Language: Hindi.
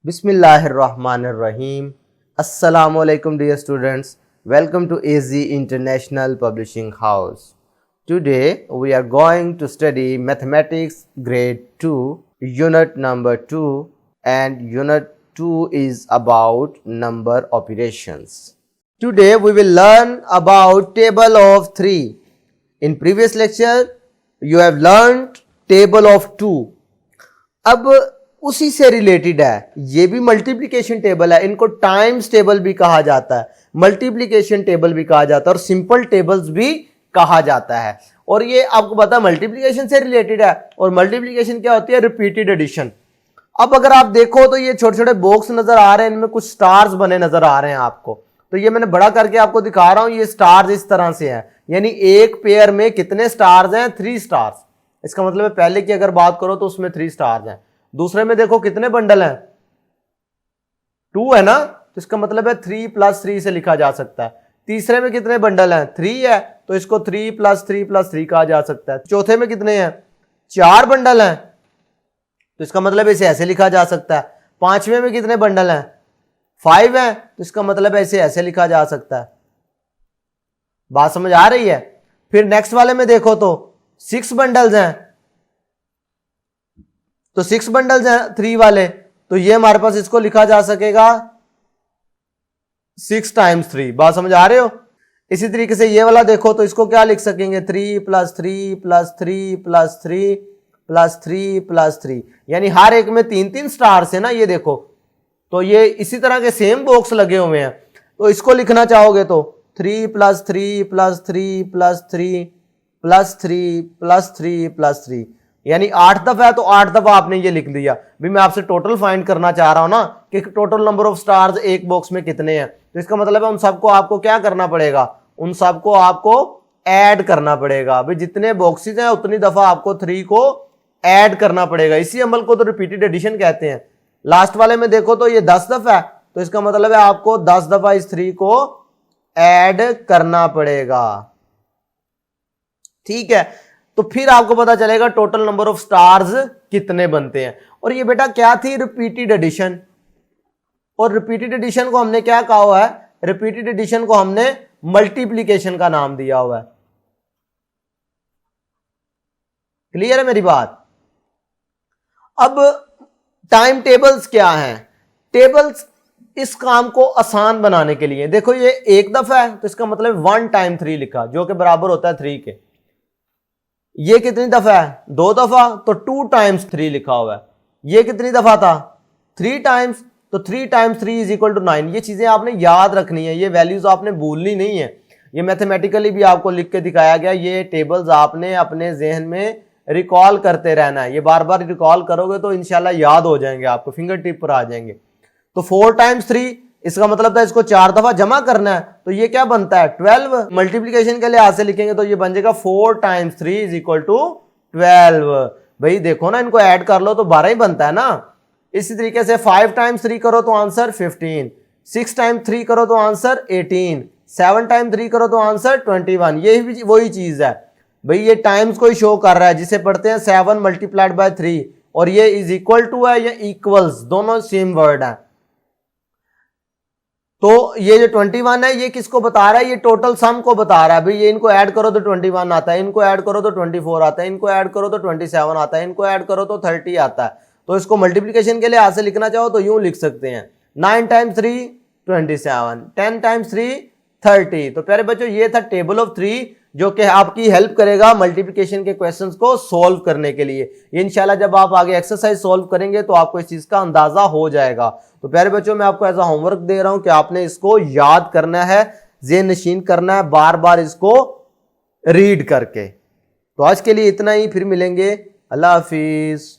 Bismillahirrahmanirrahim. Assalamu alaikum dear students. Welcome to AZ International Publishing House. Today we are going to study Mathematics Grade 2, Unit number 2, and Unit 2 is about number operations. Today we will learn about table of 3. In previous lecture you have learned table of 2. अब उसी से रिलेटेड है, ये भी मल्टीप्लिकेशन टेबल है, इनको टाइम्स टेबल भी कहा जाता है, मल्टीप्लिकेशन टेबल भी कहा जाता है और सिंपल टेबल्स भी कहा जाता है। और ये आपको पता है मल्टीप्लिकेशन से रिलेटेड है। और मल्टीप्लिकेशन क्या होती है? Repeated addition. अब अगर आप देखो तो ये छोटे छोटे बॉक्स नजर आ रहे हैं, इनमें कुछ स्टार्स बने नजर आ रहे हैं आपको। तो ये मैंने बड़ा करके आपको दिखा रहा हूं, ये स्टार्स इस तरह से हैं, यानी एक पेयर में कितने स्टार्स हैं? 3 स्टार्स। इसका मतलब है पहले की अगर बात करो तो उसमें 3 स्टार्स हैं। दूसरे में देखो कितने बंडल हैं? 2 है ना, तो इसका मतलब है 3 + 3 से लिखा जा सकता है। तीसरे में कितने बंडल हैं? 3 है, तो इसको 3 + 3 + 3 कहा जा सकता है। चौथे में कितने हैं? 4 बंडल हैं, तो इसका मतलब इसे ऐसे लिखा जा सकता है। पांचवें में कितने बंडल हैं? 5 है, तो इसका मतलब है इसे ऐसे लिखा जा सकता है। बात समझ आ रही है? फिर नेक्स्ट वाले में देखो तो 6 बंडल्स हैं, तो 6 बंडल्स हैं 3 वाले, तो ये हमारे पास इसको लिखा जा सकेगा 6 × 3। बात समझ आ रहे हो? इसी तरीके से ये वाला देखो तो इसको क्या लिख सकेंगे? 3 + 3 + 3 + 3 + 3 + 3, यानी हर एक में 3-3 स्टार्स है ना, ये देखो। तो ये इसी तरह के सेम बॉक्स लगे हुए हैं, तो इसको लिखना चाहोगे तो 3 + 3 + 3 + 3 + 3 + 3 + 3, यानी 8 दफा है, तो 8 दफा आपने ये लिख दिया। भी मैं आपसे टोटल फाइंड करना चाह रहा हूं ना कि टोटल नंबर ऑफ स्टार्स एक बॉक्स में कितने हैं, तो इसका मतलब है उन सबको आपको क्या करना पड़ेगा? उन सबको आपको ऐड करना पड़ेगा। भाई जितने बॉक्सेस हैं उतनी दफा आपको 3 को ऐड करना पड़ेगा। इसी अमल को तो रिपीटेड एडिशन कहते हैं। लास्ट वाले में देखो तो ये 10 दफा है, तो इसका मतलब है आपको 10 दफा इस 3 को ऐड करना पड़ेगा। ठीक है, तो फिर आपको पता चलेगा टोटल नंबर ऑफ स्टार्स कितने बनते हैं। और ये बेटा क्या थी? Repeated addition. और रिपीटेड एडिशन को हमने क्या कहा हुआ है? रिपीटेड एडिशन को हमने मल्टीप्लिकेशन का नाम दिया हुआ है। क्लियर है मेरी बात? अब टाइम टेबल्स क्या हैं? टेबल्स इस काम को आसान बनाने के लिए, देखो ये 1 दफा है, तो इसका मतलब 1 × 3 लिखा, जो कि बराबर होता है 3 के। ये कितनी दफा है? 2 दफा, तो 2 × 3 लिखा हुआ है। ये कितनी दफा था? 3 टाइम्स, तो 3 × 3 = 9। ये चीजें आपने याद रखनी है, ये वैल्यूज आपने भूलनी नहीं है। ये मैथमेटिकली भी आपको लिख के दिखाया गया। ये टेबल्स आपने अपने जहन में रिकॉल करते रहना है। ये बार बार रिकॉल करोगे तो इंशाल्लाह याद हो जाएंगे, आपको फिंगर टिप पर आ जाएंगे। तो 4 × 3, इसका मतलब था इसको 4 दफा जमा करना है, तो ये क्या बनता है? 12। मल्टीप्लिकेशन के लिहाज से लिखेंगे तो ये बन जाएगा 4 × 3 = 12। भाई देखो ना, इनको ऐड कर लो तो 12 ही बनता है ना। इसी तरीके से 5 × 3 करो तो आंसर 15, 6 × 3 करो तो आंसर 18, 7 × 3 करो तो आंसर 21। ये भी वही चीज है भाई, ये टाइम्स को ही शो कर रहा है, जिसे पढ़ते हैं 7 × 3, और ये = है, ये इक्वल्स, दोनों सेम वर्ड है। तो ये जो 21 है ये किसको बता रहा है? ये टोटल सम को बता रहा है। भाई ये इनको ऐड करो तो 21 आता है, इनको ऐड करो तो 24 आता है, इनको ऐड करो तो 27 आता है, इनको ऐड करो तो 30 आता है। तो इसको मल्टीप्लिकेशन के लिए हाथ से लिखना चाहो तो यूं लिख सकते हैं 9 × 3 27, 10 × 3 30। तो प्यारे बच्चों ये था टेबल ऑफ 3, जो कि आपकी हेल्प करेगा मल्टीप्लिकेशन के क्वेश्चंस को सॉल्व करने के लिए। इंशाल्लाह जब आप आगे एक्सरसाइज सॉल्व करेंगे तो आपको इस चीज का अंदाजा हो जाएगा। तो प्यारे बच्चों मैं आपको एज अ होमवर्क दे रहा हूं कि आपने इसको याद करना है, ज़हन नशीन करना है, बार बार इसको रीड करके। तो आज के लिए इतना ही, फिर मिलेंगे। अल्लाह हाफिज।